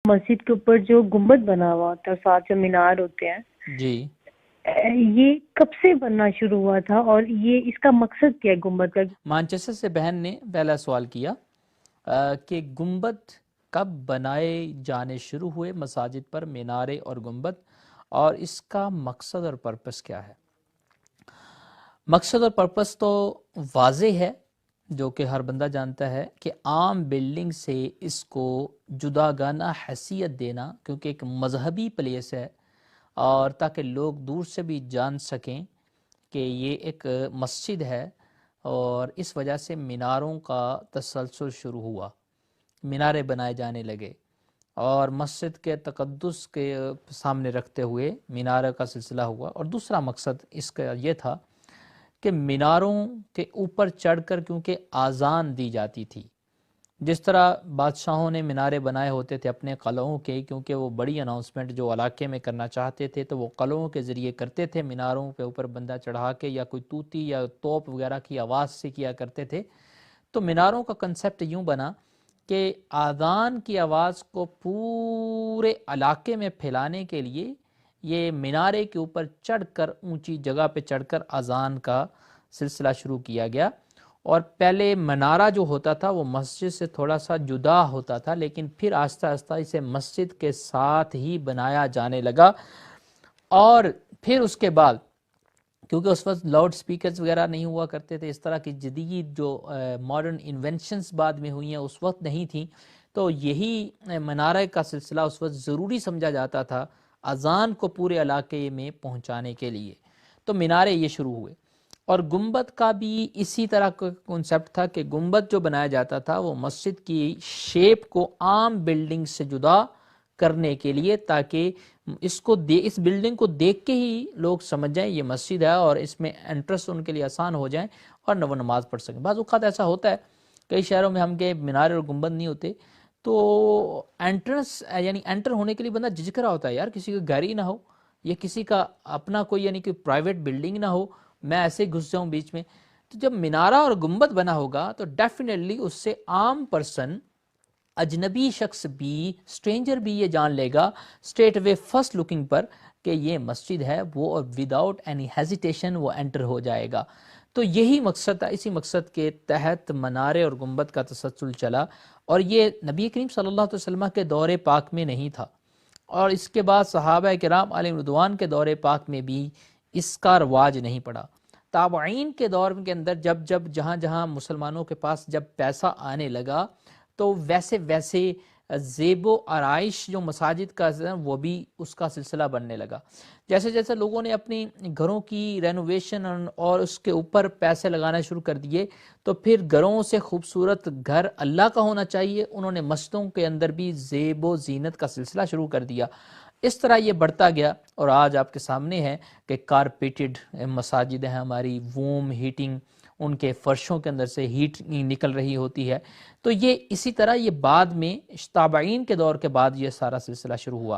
مسجد کے اوپر جو گنبد بنا ہوا ہوتا ہے، ساتھ جو مینار ہوتے ہیں، جی یہ کب سے بننا شروع ہوا تھا اور یہ اس کا مقصد کیا ہے گنبد کا؟ مانچسٹر سے بہن نے پہلا سوال کیا کہ گنبد کب بنائے جانے شروع ہوئے مساجد پر، مینارے اور گنبد، اور اس کا مقصد اور پرپس کیا ہے؟ مقصد اور پرپس تو واضح ہے، جو کہ ہر بندہ جانتا ہے کہ عام بلڈنگ سے اس کو جداگانہ حیثیت دینا، کیونکہ ایک مذہبی پلیس ہے، اور تاکہ لوگ دور سے بھی جان سکیں کہ یہ ایک مسجد ہے، اور اس وجہ سے میناروں کا تسلسل شروع ہوا، مینارے بنائے جانے لگے، اور مسجد کے تقدس کے سامنے رکھتے ہوئے مینارے کا سلسلہ ہوا۔ اور دوسرا مقصد اس کا یہ تھا کہ میناروں کے اوپر چڑھ کر کیونکہ آذان دی جاتی تھی، جس طرح بادشاہوں نے مینارے بنائے ہوتے تھے اپنے قلعوں کے، کیونکہ وہ بڑی اناؤنسمنٹ جو علاقے میں کرنا چاہتے تھے تو وہ قلعوں کے ذریعے کرتے تھے، میناروں کے اوپر بندہ چڑھا کے یا کوئی طوطی یا توپ وغیرہ کی آواز سے کیا کرتے تھے۔ تو میناروں کا کنسیپٹ یوں بنا کہ آذان کی آواز کو پورے علاقے میں پھیلانے کے لیے یہ مینارے کے اوپر چڑھ کر، اونچی جگہ پہ چڑھ کر آذان کا سلسلہ شروع کیا گیا۔ اور پہلے منارہ جو ہوتا تھا وہ مسجد سے تھوڑا سا جدا ہوتا تھا، لیکن پھر آہستہ آہستہ اسے مسجد کے ساتھ ہی بنایا جانے لگا، اور پھر اس کے بعد کیونکہ اس وقت لاؤڈ سپیکرز وغیرہ نہیں ہوا کرتے تھے، اس طرح کی جدید جو ماڈرن انوینشنز بعد میں ہوئی ہیں اس وقت نہیں تھیں، تو یہی منارہ کا سلسلہ اس وقت ضروری سمجھا جاتا تھا اذان کو پورے علاقے میں پہنچانے کے لیے، تو مینارے یہ شروع ہوئے۔ اور گنبد کا بھی اسی طرح کا کنسیپٹ تھا کہ گنبد جو بنایا جاتا تھا وہ مسجد کی شیپ کو عام بلڈنگ سے جدا کرنے کے لیے، تاکہ اس بلڈنگ کو دیکھ کے ہی لوگ سمجھ جائیں یہ مسجد ہے، اور اس میں انٹرس ان کے لیے آسان ہو جائیں اور وہ نماز پڑھ سکیں۔ بعض اوقات ایسا ہوتا ہے کئی شہروں میں ہم کے مینارے اور گنبد نہیں ہوتے، تو انٹرنس یعنی انٹر ہونے کے لیے بندہ جھجک رہا ہوتا ہے، یار کسی کا گھر ہی نہ ہو یا کسی کا اپنا کوئی یعنی کہ پرائیویٹ بلڈنگ نہ ہو، میں ایسے گھس جاؤں بیچ میں۔ تو جب مینارہ اور گنبد بنا ہوگا تو ڈیفینیٹلی اس سے عام پرسن، اجنبی شخص بھی، اسٹرینجر بھی یہ جان لے گا اسٹریٹ اوے فرسٹ لکنگ پر کہ یہ مسجد ہے، وہ وداؤٹ اینی ہیزیٹیشن وہ انٹر ہو جائے گا۔ تو یہی مقصد تھا، اسی مقصد کے تحت منارے اور گنبد کا تسلسل چلا، اور یہ نبی کریم صلی اللہ علیہ وسلم کے دور پاک میں نہیں تھا، اور اس کے بعد صحابہ کرام علیہ رضوان کے دور پاک میں بھی اس کا رواج نہیں پڑا۔ تابعین کے دور کے اندر جب جہاں جہاں مسلمانوں کے پاس جب پیسہ آنے لگا تو ویسے ویسے زیب و آرائش جو مساجد کا وہ بھی اس کا سلسلہ بننے لگا۔ جیسے جیسے لوگوں نے اپنی گھروں کی رینوویشن اور اس کے اوپر پیسے لگانا شروع کر دیے، تو پھر گھروں سے خوبصورت گھر اللہ کا ہونا چاہیے، انہوں نے مسجدوں کے اندر بھی زیب و زینت کا سلسلہ شروع کر دیا۔ اس طرح یہ بڑھتا گیا، اور آج آپ کے سامنے ہے کہ کارپیٹڈ مساجد ہیں ہماری، ووم ہیٹنگ، ان کے فرشوں کے اندر سے ہیٹ نکل رہی ہوتی ہے۔ تو یہ اسی طرح یہ بعد میں تابعین کے دور کے بعد یہ سارا سلسلہ شروع ہوا۔